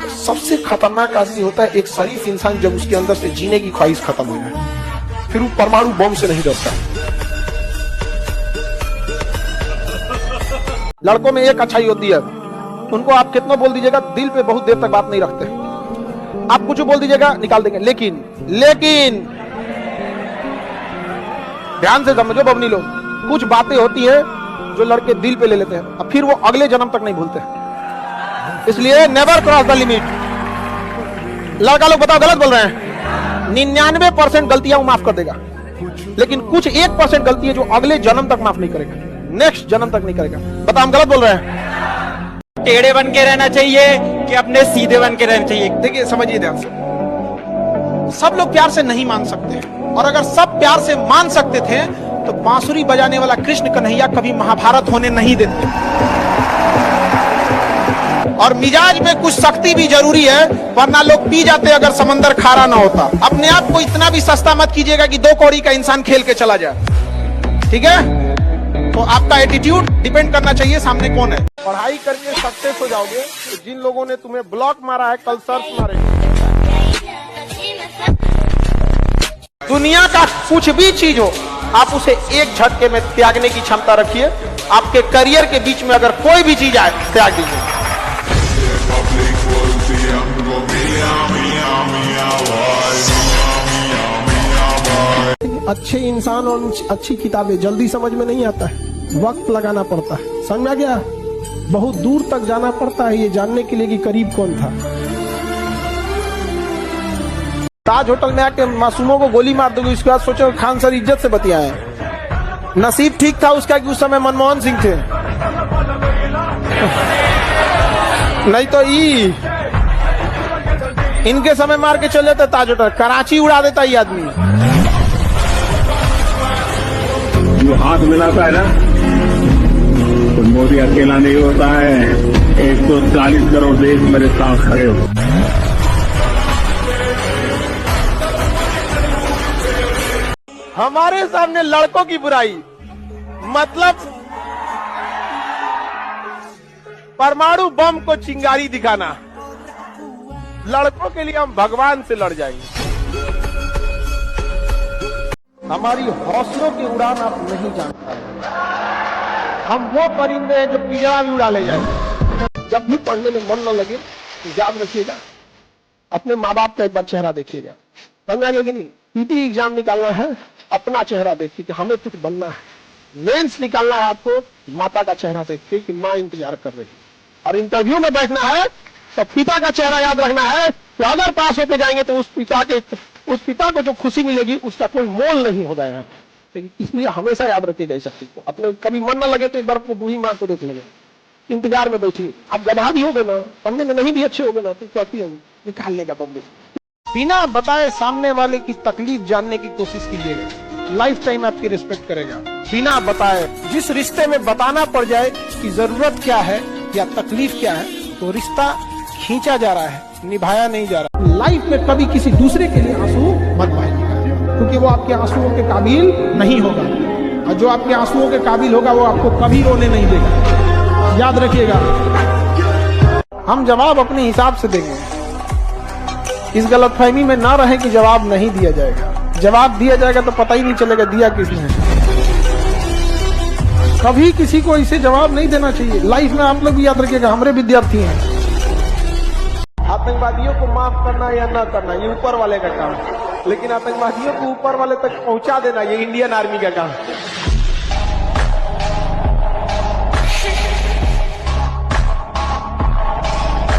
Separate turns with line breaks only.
सबसे खतरनाक आदमी होता है एक शरीफ इंसान जब उसके अंदर से जीने की ख्वाहिश खत्म हो जाए, फिर वो परमाणु बम से नहीं डरता। लड़कों में एक अच्छाई होती है, उनको आप कितना बोल दीजिएगा दिल पे बहुत देर तक बात नहीं रखते। आप कुछ बोल दीजिएगा निकाल देंगे, लेकिन ध्यान से समझो बबनी लोग, कुछ बातें होती है जो लड़के दिल पे ले लेते हैं और फिर वो अगले जन्म तक नहीं भूलते। इसलिए नेवर क्रॉस द लिमिट। लड़का लोग बताओ गलत बोल रहे हैं। 99% गलतियां वो माफ कर देगा, लेकिन कुछ 1% गलती है जो अगले जन्म तक माफ नहीं करेगा, नेक्स्ट जन्म तक नहीं करेगा। बताओ हम गलत बोल रहे हैं।
टेढ़े बन के रहना चाहिए कि अपने सीधे बन के रहना चाहिए?
देखिए समझिए ध्यान से, सब लोग प्यार से नहीं मान सकते हैं, और अगर सब प्यार से मान सकते थे तो बांसुरी बजाने वाला कृष्ण कन्हैया कभी महाभारत होने नहीं देते। और मिजाज में कुछ सख्ती भी जरूरी है, वरना लोग पी जाते अगर समंदर खारा ना होता। अपने आप को इतना भी सस्ता मत कीजिएगा कि 2 कौड़ी का इंसान खेल के चला जाए, ठीक है? तो आपका एटीट्यूड डिपेंड करना चाहिए सामने कौन है। पढ़ाई करके सक्सेस हो जाओगे तो जिन लोगों ने तुम्हें ब्लॉक मारा है कल सर्च मारेंगे। दुनिया का कुछ भी चीज हो, आप उसे एक झटके में त्यागने की क्षमता रखिए। आपके करियर के बीच में अगर कोई भी चीज आए, त्याग दीजिए। अच्छे इंसान और अच्छी किताबें जल्दी समझ में नहीं आता है, वक्त लगाना पड़ता है। समझ में आ गया? बहुत दूर तक जाना पड़ता है ये जानने के लिए कि करीब कौन था। ताज होटल में आके मासूमों को गोली मार दोगे, उसके बाद सोचो खान सर इज्जत से बतियाए। नसीब ठीक था उसका कि उस समय मनमोहन सिंह थे, नहीं तो इनके समय मार के चले थे ताज होटल, कराची उड़ा देता ये आदमी।
जो हाथ मिलाता है ना, तो मोदी अकेला नहीं होता है, 140 करोड़ देश मेरे साथ खड़े हो।
हमारे सामने लड़कों की बुराई, मतलब परमाणु बम को चिंगारी दिखाना। लड़कों के लिए हम भगवान से लड़ जाएंगे। हमारी हौसलों की उड़ान आप नहीं जानते। हम वो परिंदे हैं जो पिंजरा भी उड़ा ले जाएंगे। जब भी पढ़ने में मन न लगे तो याद रखिएगा, अपने माँ बाप का एक बार चेहरा देखिएगा। समझ आएगा कि नहीं? पीटी एग्जाम निकालना है, अपना चेहरा देखिए कि हमें कुछ बनना है। मेंस निकालना है आपको, माता का चेहरा देखिए कि माँ इंतजार कर रही है। और इंटरव्यू में बैठना है तो पिता का चेहरा याद रखना है कि अगर पास होते जाएंगे तो उस पिता को जो खुशी मिलेगी उसका कोई मोल नहीं होता है। इसलिए हमेशा याद रखिएगा इस चीज को। अपने कभी मन न लगे तो एक बार अपनी बूढ़ी माँ को देख लेंगे, इंतजार में बैठिए। आप गधा भी हो गए ना, पढ़ने में नहीं भी अच्छे हो गए ना, तो कहती निकाल लेगा पब्लिक। बिना बताए सामने वाले की तकलीफ जानने की कोशिश कीजिएगा, लाइफ टाइम आपकी रिस्पेक्ट करेगा। बिना बताए, जिस रिश्ते में बताना पड़ जाए कि जरूरत क्या है या तकलीफ क्या है, तो रिश्ता खींचा जा रहा है, निभाया नहीं जा रहा। लाइफ में कभी किसी दूसरे के लिए आंसू मत बहाइएगा, क्योंकि वो आपके आंसुओं के काबिल नहीं होगा, और जो आपके आंसुओं के काबिल होगा वो आपको कभी रोने नहीं देगा। याद रखिएगा, हम जवाब अपने हिसाब से देंगे। इस गलतफहमी में ना रहे कि जवाब नहीं दिया जाएगा। जवाब दिया जाएगा तो पता ही नहीं चलेगा दिया किसने। कभी किसी को इसे जवाब नहीं देना चाहिए। लाइफ में आप लोग भी याद रखिएगा, हमारे विद्यार्थी हैं। आतंकवादियों को माफ करना या ना करना ये ऊपर वाले का काम है, लेकिन आतंकवादियों को ऊपर वाले तक पहुंचा देना ये इंडियन आर्मी का काम है।